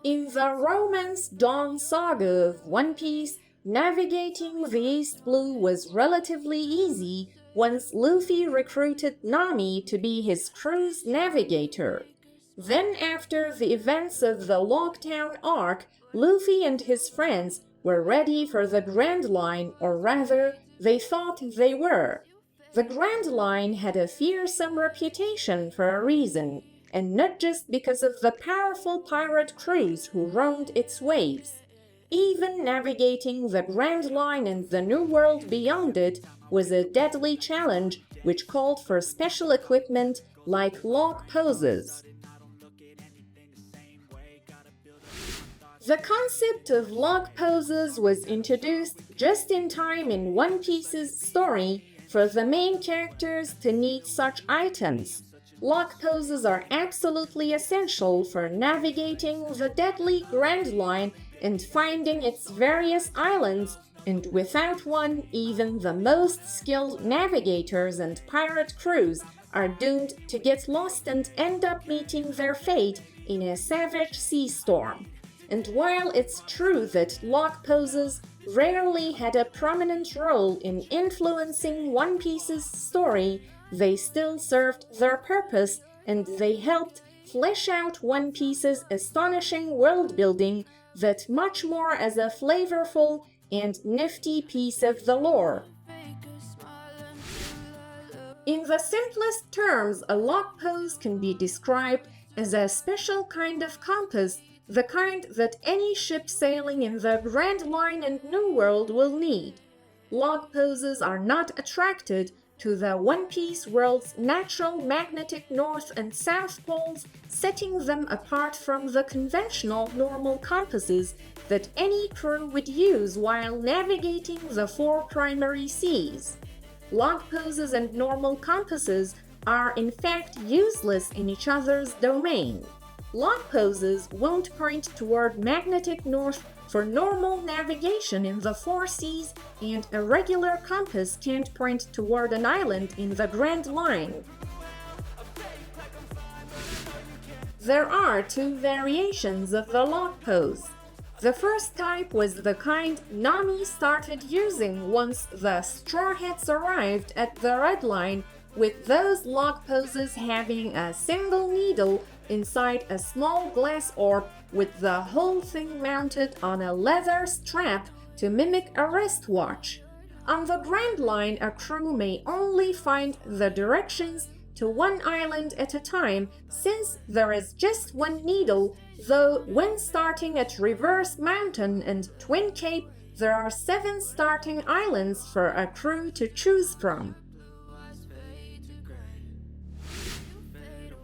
In the Romance Dawn saga of One Piece, navigating the East Blue was relatively easy once Luffy recruited Nami to be his crew's navigator. Then after the events of the Lockdown arc, Luffy and his friends were ready for the Grand Line, or rather, they thought they were. The Grand Line had a fearsome reputation for a reason, and not just because of the powerful pirate crews who roamed its waves. Even navigating the Grand Line and the New World beyond it was a deadly challenge which called for special equipment like lock poses. The concept of lock poses was introduced just in time in One Piece's story for the main characters to need such items. Lock poses are absolutely essential for navigating the deadly Grand Line and finding its various islands, and without one, even the most skilled navigators and pirate crews are doomed to get lost and end up meeting their fate in a savage sea storm. And while it's true that lock poses rarely had a prominent role in influencing One Piece's story, they still served their purpose, and they helped flesh out One Piece's astonishing world-building that much more as a flavorful and nifty piece of the lore. In the simplest terms, a lock pose can be described as a special kind of compass, the kind that any ship sailing in the Grand Line and New World will need. Lock poses are not attracted to the One Piece world's natural magnetic north and south poles, setting them apart from the conventional normal compasses that any crew would use while navigating the four primary seas. Lock poses and normal compasses are in fact useless in each other's domain. Lock poses won't point toward magnetic north for normal navigation in the four seas, and a regular compass can't point toward an island in the Grand Line. There are two variations of the lock pose. The first type was the kind Nami started using once the Straw Hats arrived at the Red Line, with those lock poses having a single needle inside a small glass orb with the whole thing mounted on a leather strap to mimic a wristwatch. On the Grand Line, a crew may only find the directions to one island at a time, since there is just one needle, though when starting at Reverse Mountain and Twin Cape, there are 7 starting islands for a crew to choose from.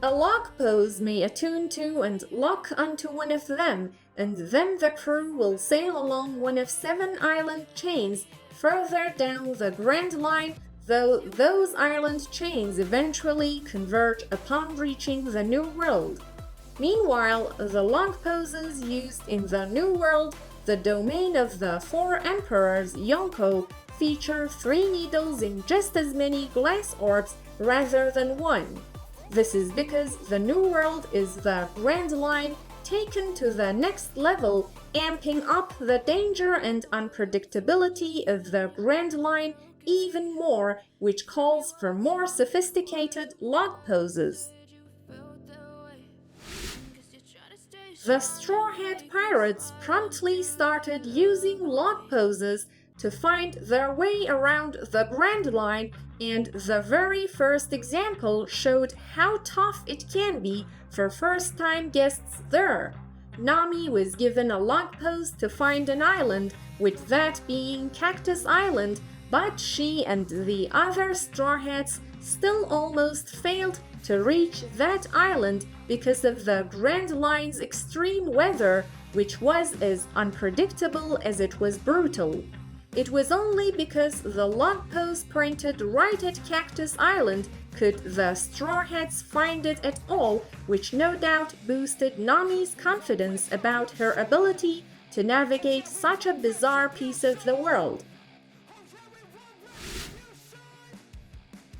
A lock pose may attune to and lock onto one of them, and then the crew will sail along one of 7 island chains further down the Grand Line, though those island chains eventually converge upon reaching the New World. Meanwhile, the lock poses used in the New World, the domain of the 4 emperors Yonko, feature 3 needles in just as many glass orbs rather than 1. This is because the New World is the Grand Line taken to the next level, amping up the danger and unpredictability of the Grand Line even more, which calls for more sophisticated lock poses. The Straw Hat Pirates promptly started using lock poses to find their way around the Grand Line, and the very first example showed how tough it can be for first-time guests there. Nami was given a lock pose to find an island, with that being Cactus Island, but she and the other Straw Hats still almost failed to reach that island because of the Grand Line's extreme weather, which was as unpredictable as it was brutal. It was only because the lock pose pointed right at Cactus Island could the Straw Hats find it at all, which no doubt boosted Nami's confidence about her ability to navigate such a bizarre piece of the world.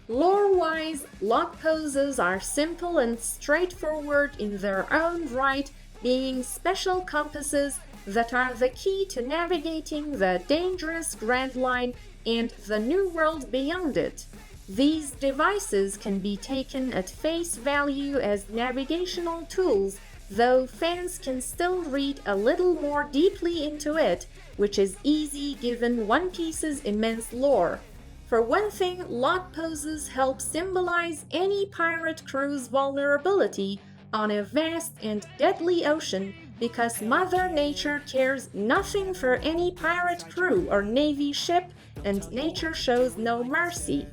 Lore-wise, lock poses are simple and straightforward in their own right, being special compasses that are the key to navigating the dangerous Grand Line and the new world beyond it. These devices can be taken at face value as navigational tools, though fans can still read a little more deeply into it, which is easy given One Piece's immense lore. For one thing, lock poses help symbolize any pirate crew's vulnerability on a vast and deadly ocean because Mother Nature cares nothing for any pirate crew or navy ship, and nature shows no mercy.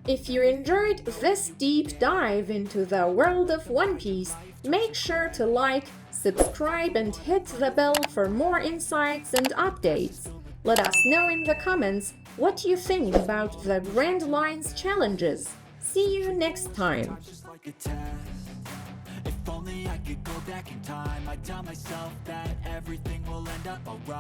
If you enjoyed this deep dive into the world of One Piece, make sure to like, subscribe, and hit the bell for more insights and updates. Let us know in the comments what you think about the Grand Line's challenges. See you next time! If only I could go back in time, I'd tell myself that everything will end up alright.